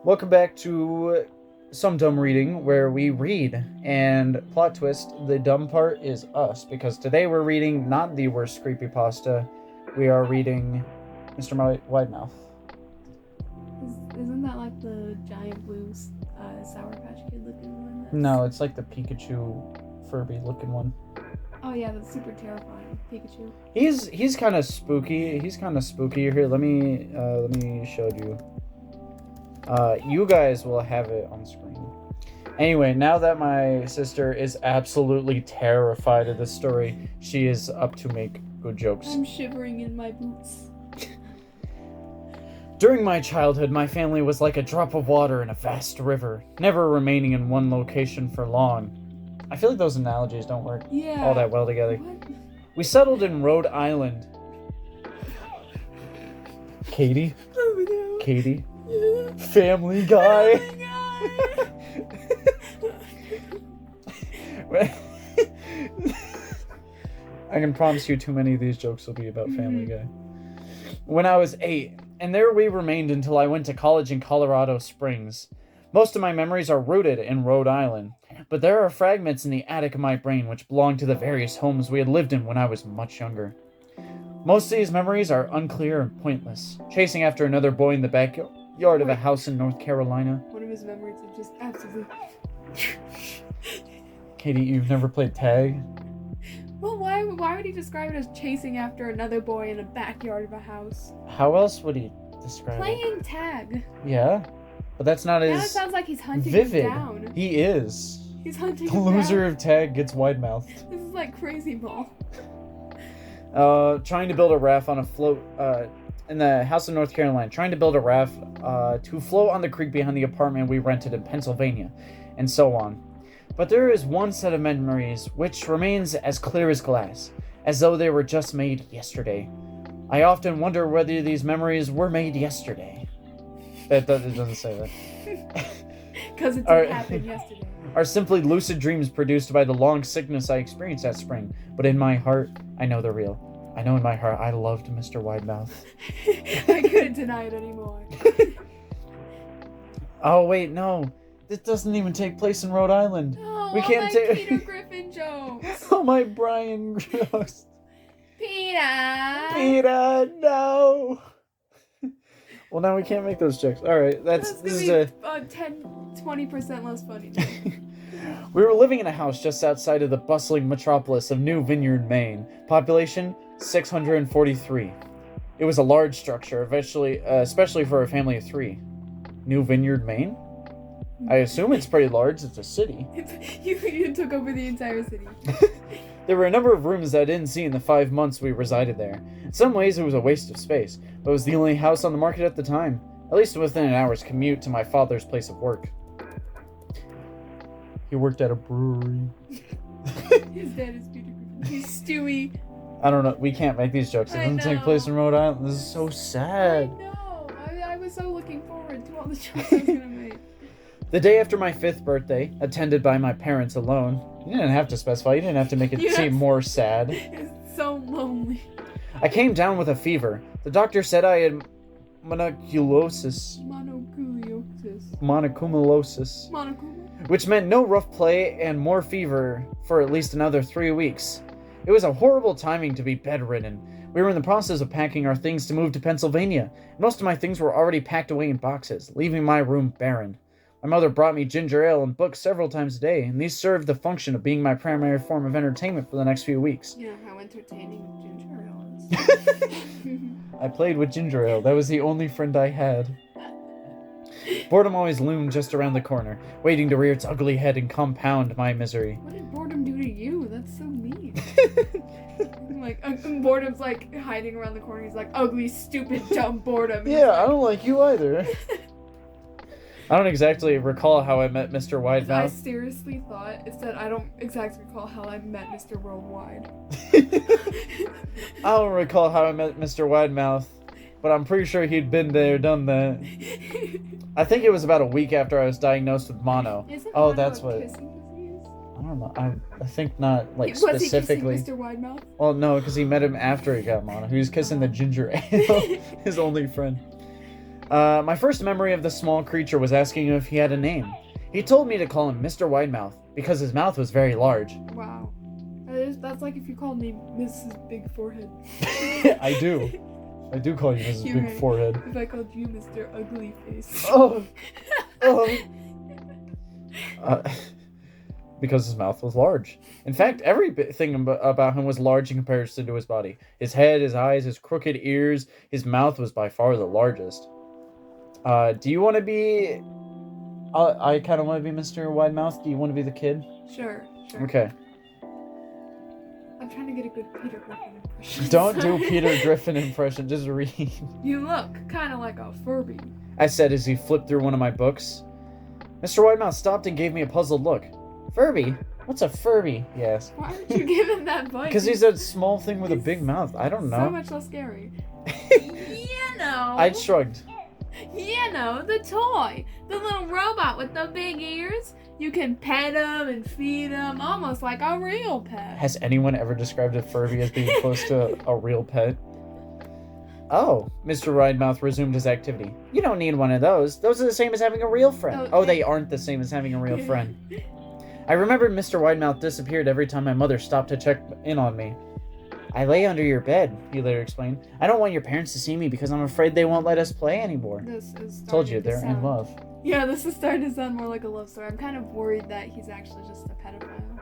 Welcome back to Some Dumb Reading, where we read, and plot twist, the dumb part is us, because today we're reading not the worst creepypasta, we are reading Mr. Widemouth. Isn't that like the giant blue Sour Patch Kid looking one? No, it's like the Pikachu Furby looking one. Oh yeah, that's super terrifying. Pikachu. He's kind of spooky. Here, let me show you. You guys will have it on screen. Anyway, now that my sister is absolutely terrified of this story, she is up to make good jokes. I'm shivering in my boots. During my childhood, my family was like a drop of water in a vast river, never remaining in one location for long. I feel like those analogies don't work all that well together. What? We settled in Rhode Island. Katie? Oh no. Katie? Yeah. Family Guy. I can promise you too many of these jokes will be about Family Guy. When I was 8, and there we remained until I went to college in Colorado Springs. Most of my memories are rooted in Rhode Island, but there are fragments in the attic of my brain which belong to the various homes we had lived in when I was much younger. Most of these memories are unclear and pointless, chasing after another boy in the backyard of a house in North Carolina. One of his memories are just absolutely... Katie, you've never played tag? Well, why would he describe it as chasing after another boy in a backyard of a house? How else would he describe it? Playing tag. Yeah, but that's not Now as it sounds like he's hunting vivid. him down. He is. He's hunting The him loser down. of tag gets wide-mouthed. This is like Crazy Ball. Trying to build a raft on a float, in the house in North Carolina, trying to build a raft, to float on the creek behind the apartment we rented in Pennsylvania, and so on. But there is one set of memories which remains as clear as glass, as though they were just made yesterday. I often wonder whether these memories were made yesterday. It doesn't say that. Because it didn't happen yesterday. Are simply lucid dreams produced by the long sickness I experienced that spring. But in my heart, I know they're real. I know in my heart I loved Mr. Widemouth. I couldn't deny it anymore. Oh wait, no. This doesn't even take place in Rhode Island. Oh, We can't take take- Peter Griffin jokes. Oh my Brian Gross. Peter. Peter, no. Well, now we can't make those jokes. Alright, this is a... 10-20% less funny. We were living in a house just outside of the bustling metropolis of New Vineyard, Maine. Population 643. It was a large structure, especially for a family of 3. New Vineyard, Maine? I assume it's pretty large. It's a city. You took over the entire city. There were a number of rooms that I didn't see in the 5 months we resided there. In some ways, it was a waste of space, but it was the only house on the market at the time, at least within an hour's commute to my father's place of work. He worked at a brewery. His dad is Peter Griffin. He's Stewie. I don't know. We can't make these jokes. It I doesn't take know. place in Rhode Island. This is so I sad. know. I was so looking forward to all the jokes I was gonna make. The day after my 5th birthday, attended by my parents alone. You didn't have to specify. You didn't have to make it seem more sad. It's so lonely. I came down with a fever. The doctor said I had monoculosis, Monocumuliosis. which meant no rough play and more fever for at least another 3 weeks. It was a horrible timing to be bedridden. We were in the process of packing our things to move to Pennsylvania. Most of my things were already packed away in boxes, leaving my room barren. My mother brought me ginger ale and books several times a day, and these served the function of being my primary form of entertainment for the next few weeks. You know how entertaining ginger ale is. I played with ginger ale. That was the only friend I had. Boredom always loomed just around the corner, waiting to rear its ugly head and compound my misery. What did boredom do to you? That's so mean. Like, boredom's like hiding around the corner. He's like, ugly, stupid, dumb boredom. And Yeah, I don't like you either. I don't exactly recall how I met Mr. I Widemouth. seriously thought it said I don't exactly recall how I met Mr. Worldwide. I don't recall how I met Mr. Widemouth, but I'm pretty sure he'd been there, done that. I think it was about a week after I was diagnosed with mono. Isn't Oh, mono that's a what... kissing disease? I don't know. I think not, like, Was specifically. he kissing Mr. Widemouth? Well, no, because he met him after he got mono. He was kissing the ginger ale, his only friend. My first memory of the small creature was asking him if he had a name. He told me to call him Mr. Widemouth because his mouth was very large. Wow. That's like if you called me Mrs. Big Forehead. I do. I do call you Mrs. Big right. Forehead. If I called you Mr. Ugly Face. Oh. Because his mouth was large. In fact, everything about him was large in comparison to his body. His head, his eyes, his crooked ears, his mouth was by far the largest. Do you want to be... I kind of want to be Mr. Widemouth. Do you want to be the kid? Sure. Okay. I'm trying to get a good Peter Griffin impression. Don't do Peter Griffin impression, just read. You look kind of like a Furby. I said as he flipped through one of my books. Mr. Widemouth stopped and gave me a puzzled look. Furby? What's a Furby? He asked. Why aren't you giving that voice? Because he's a small thing with a big mouth. I don't know. So much less scary. You know. I shrugged. You know, the toy. The little robot with the big ears. You can pet him and feed him, almost like a real pet. Has anyone ever described a Furby as being close to a real pet? Oh, Mr. Widemouth resumed his activity. You don't need one of those. Those are the same as having a real friend. Oh, they aren't the same as having a real friend. I remembered Mr. Widemouth disappeared every time my mother stopped to check in on me. I lay under your bed, he later explained. I don't want your parents to see me because I'm afraid they won't let us play anymore. This is Told you, they're in love. Yeah, this is starting to sound more like a love story. I'm kind of worried that he's actually just a pedophile.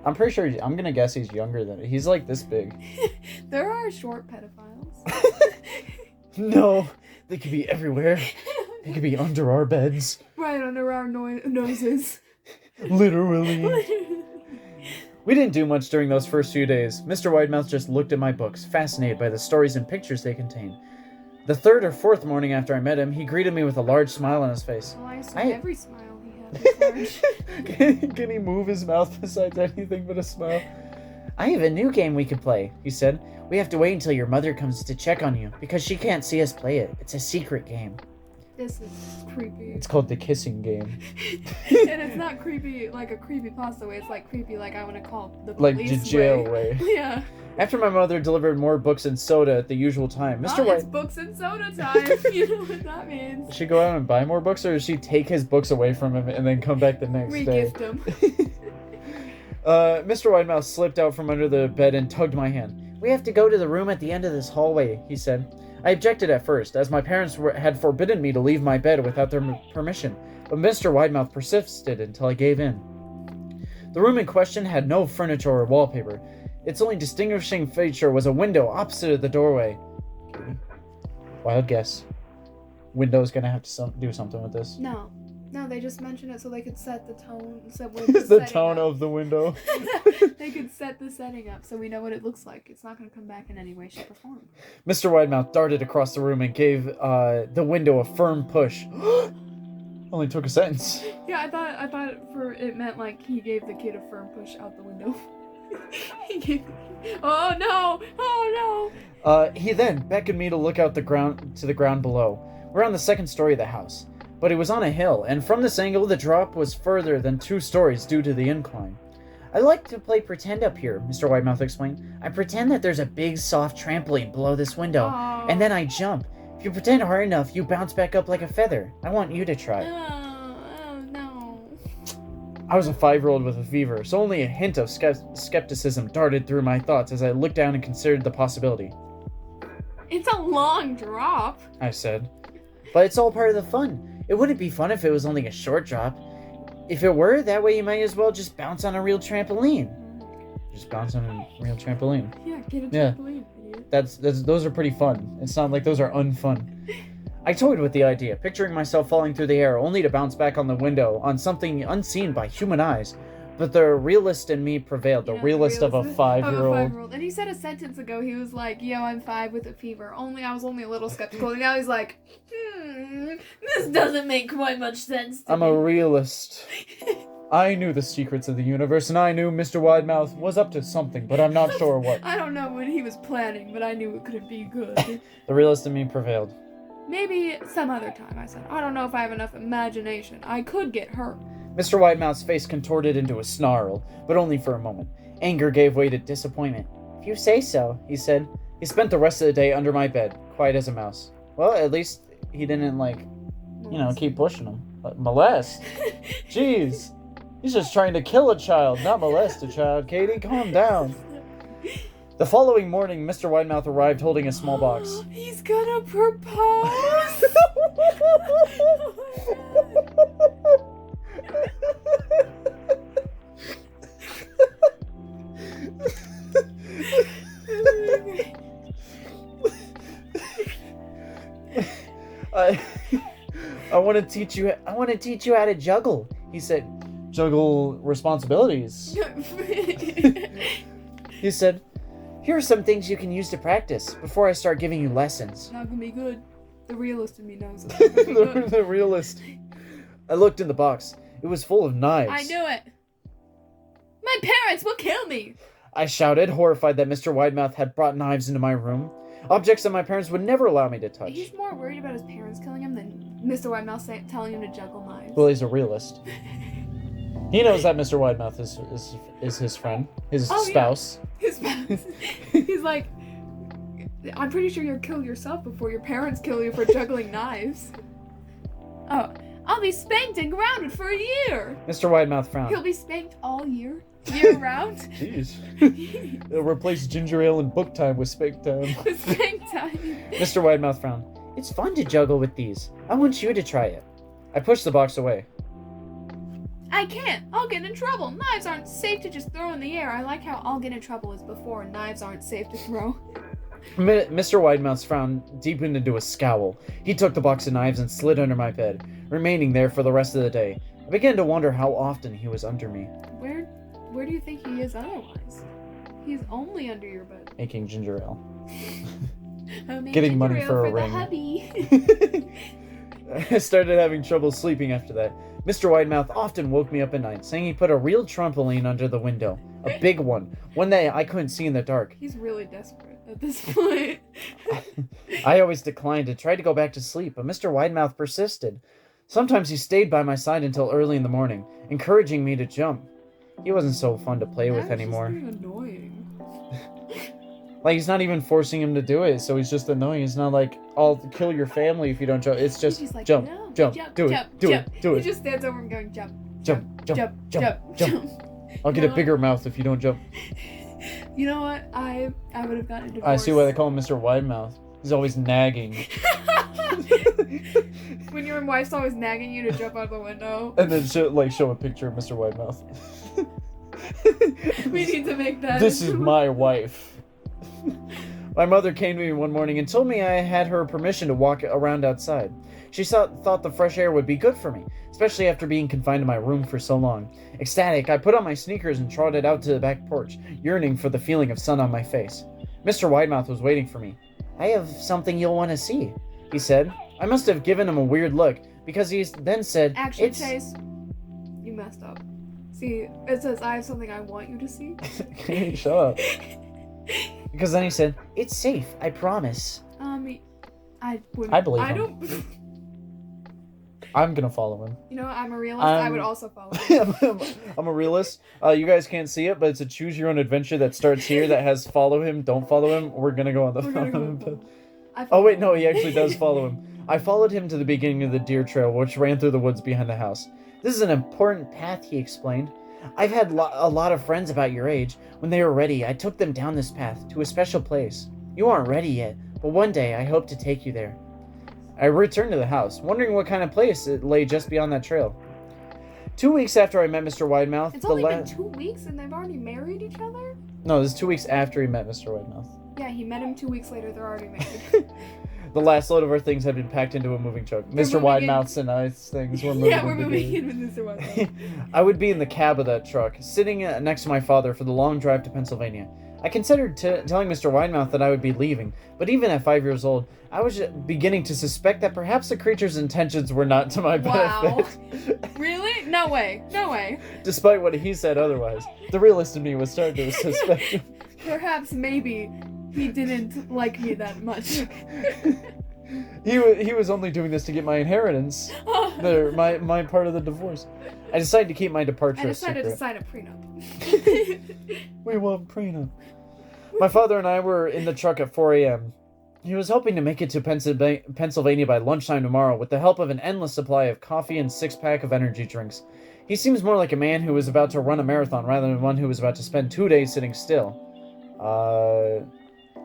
I'm pretty sure, I'm gonna guess he's younger than it. He's like this big. There are short pedophiles. No, they could be everywhere. They could be under our beds. Right under our noses. Literally. We didn't do much during those first few days. Mr. Widemouth just looked at my books, fascinated by the stories and pictures they contained. The third or fourth morning after I met him, he greeted me with a large smile on his face. Well, I assume every smile he had was large. Can he move his mouth besides anything but a smile? I have a new game we could play, he said. We have to wait until your mother comes to check on you, because she can't see us play it. It's a secret game. This is creepy. It's called the kissing game. And it's not creepy like a creepypasta way. It's like creepy like I want to call the police like jail way. Yeah. After my mother delivered more books and soda at the usual time, Mr. White... It's books and soda time. You know what that means. Does she go out and buy more books, or does she take his books away from him and then come back the next day? Re-gift them. Mr. Widemouth slipped out from under the bed and tugged my hand. We have to go to the room at the end of this hallway, he said. I objected at first, as my parents had forbidden me to leave my bed without their permission, but Mr. Widemouth persisted until I gave in. The room in question had no furniture or wallpaper. Its only distinguishing feature was a window opposite the doorway. Okay. Wild guess. Window's gonna have to do something with this. No, they just mentioned it so they could set the tone. The tone of the window. They could set the setting up so we know what it looks like. It's not going to come back in any way, shape, or form. Mr. Widemouth darted across the room and gave the window a firm push. Only took a sentence. Yeah, I thought it meant like he gave the kid a firm push out the window. Oh no! He then beckoned me to look out to the ground below. We're on the second story of the house. But it was on a hill, and from this angle the drop was further than 2 stories due to the incline. I like to play pretend up here, Mr. Widemouth explained. I pretend that there's a big soft trampoline below this window, and then I jump. If you pretend hard enough, you bounce back up like a feather. I want you to try. Oh no. I was a 5-year-old with a fever, so only a hint of skepticism darted through my thoughts as I looked down and considered the possibility. It's a long drop, I said. But it's all part of the fun. It wouldn't be fun if it was only a short drop. If it were, that way you might as well just bounce on a real trampoline. Just bounce on a real trampoline. Yeah, get a trampoline, idiot. Those are pretty fun. It's not like those are unfun. I toyed with the idea, picturing myself falling through the air only to bounce back on the window on something unseen by human eyes. But the realist in me prevailed, the realist of a 5-year-old. And he said a sentence ago, he was like, yo, I'm 5 with a fever. I was only a little skeptical. And now he's like, this doesn't make quite much sense to me. I'm a realist. I knew the secrets of the universe, and I knew Mr. Widemouth was up to something, but I'm not sure what. I don't know what he was planning, but I knew it couldn't be good. The realist in me prevailed. Maybe some other time, I said. I don't know if I have enough imagination. I could get hurt. Mr. Widemouth's face contorted into a snarl, but only for a moment. Anger gave way to disappointment. If you say so, he said. He spent the rest of the day under my bed, quiet as a mouse. Well, at least he didn't like, keep pushing him. But molest? Jeez. He's just trying to kill a child, not molest a child. Katie, calm down. The following morning, Mr. Widemouth arrived holding a small box. He's gonna propose. I want to teach you how to juggle, he said. Juggle responsibilities. He said, here are some things you can use to practice before I start giving you lessons. Not gonna be good. The realist in me knows it's not gonna be good. The realist. I looked in the box. It was full of knives. I knew it. My parents will kill me. I shouted, horrified that Mr. Widemouth had brought knives into my room. Objects that my parents would never allow me to touch. He's more worried about his parents killing him than Mr. Widemouth telling him to juggle knives. Well, he's a realist. He knows that Mr. Widemouth is his friend, his spouse. Yeah. His spouse. He's like, I'm pretty sure you'll kill yourself before your parents kill you for juggling knives. Oh, I'll be spanked and grounded for a year. Mr. Widemouth frowned. He'll be spanked all year? Year round? Jeez. It'll replace ginger ale and book time with spank time. With spank time. Mr. Widemouth frowned. It's fun to juggle with these. I want you to try it. I pushed the box away. I can't. I'll get in trouble. Knives aren't safe to just throw in the air. I like how I'll get in trouble is before knives aren't safe to throw. Mr. Widemouth's frown deepened into a scowl. He took the box of knives and slid under my bed, remaining there for the rest of the day. I began to wonder how often he was under me. Where do you think he is otherwise? He's only under your bed. Making ginger ale. Getting money for a ring. The hubby. I started having trouble sleeping after that. Mr. Widemouth often woke me up at night, saying he put a real trampoline under the window. A big one that I couldn't see in the dark. He's really desperate at this point. I always declined and tried to go back to sleep, but Mr. Widemouth persisted. Sometimes he stayed by my side until early in the morning, encouraging me to jump. He wasn't so fun to play with anymore. Just annoying. Like, he's not even forcing him to do it, so he's just annoying. It's not like, I'll kill your family if you don't jump. It's just, like, jump, no, jump, do it. He just stands over and going, jump. I'll get a bigger mouth if you don't jump. You know what? I would have gotten a divorce. I see why they call him Mr. Widemouth. He's always nagging. When your wife's always nagging you to jump out the window. And then show a picture of Mr. Widemouth. We need to make that. This is my wife. My mother came to me one morning and told me I had her permission to walk around outside. She thought the fresh air would be good for me, especially after being confined to my room for so long. Ecstatic, I put on my sneakers and trotted out to the back porch, yearning for the feeling of sun on my face. Mr. Widemouth was waiting for me. I have something you'll want to see, he said. I must have given him a weird look, because he then said, Actually, Chase, you messed up. See, it says, I have something I want you to see. Hey, shut up. Because then he said, it's safe, I promise. I wouldn't. I believe him. I don't. I'm gonna follow him. You know, I'm a realist. I would also follow him. I'm a realist. You guys can't see it, but it's a choose your own adventure that starts here that has follow him, don't follow him. We're gonna go on the follow him. Oh wait, no, he actually does follow him. I followed him to the beginning of the deer trail, which ran through the woods behind the house. This is an important path, he explained. I've had a lot of friends about your age. When they were ready, I took them down this path to a special place. You aren't ready yet, but one day I hope to take you there. I returned to the house, wondering what kind of place it lay just beyond that trail. 2 weeks after I met Mr. Widemouth... It's only been 2 weeks and they've already married each other? No, this is 2 weeks after he met Mr. Widemouth. Yeah, he met him 2 weeks later, they're already married. The last load of our things had been packed into a moving truck. Mr. Widemouth's and I's things were moving. Yeah, we're moving in with Mr. Widemouth. I would be in the cab of that truck, sitting next to my father for the long drive to Pennsylvania. I considered telling Mr. Widemouth that I would be leaving, but even at 5 years old, I was beginning to suspect that perhaps the creature's intentions were not to my benefit. Wow. Really? No way. No way. Despite what he said otherwise, the realist in me was starting to suspect him. Perhaps, maybe, he didn't like me that much. He was only doing this to get my inheritance. My part of the divorce. I decided to keep my departure a secret. I decided to sign a prenup. We want prenup. My father and I were in the truck at 4 a.m. He was hoping to make it to Pennsylvania by lunchtime tomorrow with the help of an endless supply of coffee and 6-pack of energy drinks. He seems more like a man who was about to run a marathon rather than one who was about to spend 2 days sitting still.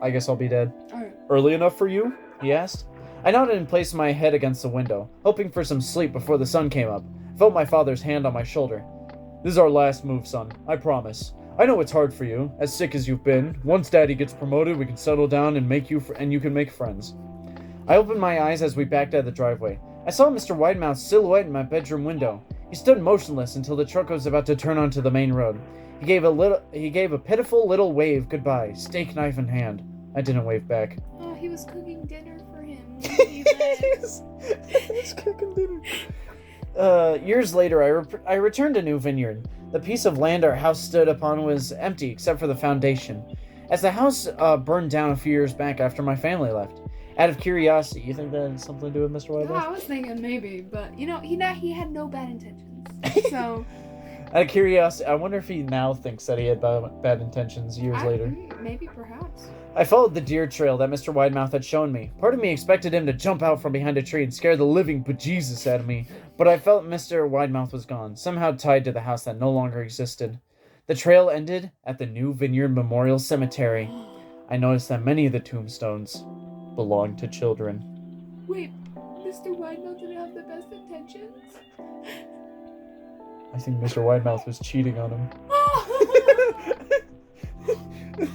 I guess I'll be dead. Alright. Early enough for you? He asked. I nodded and placed my head against the window, hoping for some sleep before the sun came up. I felt my father's hand on my shoulder. This is our last move, son. I promise. I know it's hard for you, as sick as you've been. Once Daddy gets promoted, we can settle down and you can make friends. I opened my eyes as we backed out of the driveway. I saw Mr. Widemouth's silhouette in my bedroom window. He stood motionless until the truck was about to turn onto the main road. He gave a pitiful little wave goodbye, steak knife in hand. I didn't wave back. Oh, he was cooking dinner for him. He was cooking dinner. Years later, I returned to New Vineyard. The piece of land our house stood upon was empty except for the foundation, as the house burned down a few years back after my family left. Out of curiosity, you think that had something to do with Mr. White? Oh, I was thinking maybe, but he had no bad intentions. So. Out of curiosity, I wonder if he now thinks that he had bad intentions years later. Maybe, perhaps. I followed the deer trail that Mr. Widemouth had shown me. Part of me expected him to jump out from behind a tree and scare the living bejesus out of me, but I felt Mr. Widemouth was gone, somehow tied to the house that no longer existed. The trail ended at the New Vineyard Memorial Cemetery. I noticed that many of the tombstones belonged to children. Wait, Mr. Widemouth didn't have the best intentions? I think Mr. Widemouth was cheating on him.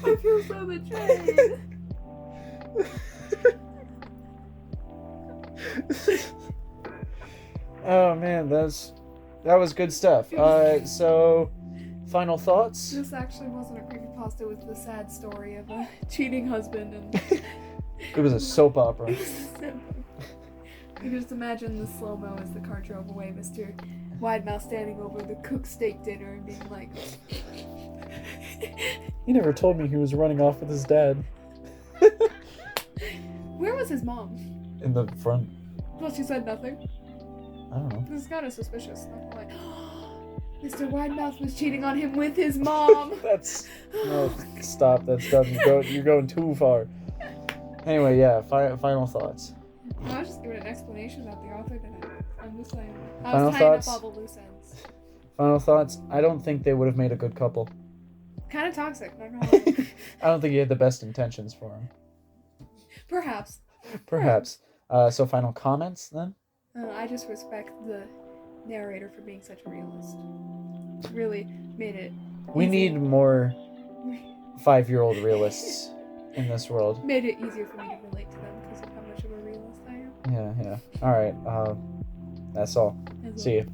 I feel so betrayed. Oh man, that was good stuff. So final thoughts? This actually wasn't a creepypasta, it was the sad story of a cheating husband and It was a soap opera. You just imagine the slow-mo as the car drove away, Mr. Widemouth standing over the cooked steak dinner and being like... He never told me he was running off with his dad. Where was his mom? In the front. Well, she said nothing. I don't know. This is kind of suspicious. I'm like, Mr. Widemouth was cheating on him with his mom. No, stop. That's done. You're going too far. Anyway, yeah. Final thoughts. I was just giving an explanation about the author today. I'm just saying. I Final was tying thoughts? up all the loose ends. Final thoughts. I don't think they would have made a good couple. Kind of toxic, not gonna lie. I don't think he had the best intentions for him. Perhaps. Perhaps. So final comments then? I just respect the narrator for being such a realist. Really made it. We easy. need more 5-year-old realists in this world. Made it easier for me to relate to them because of how much of a realist I am. Yeah. All right. That's all. See you.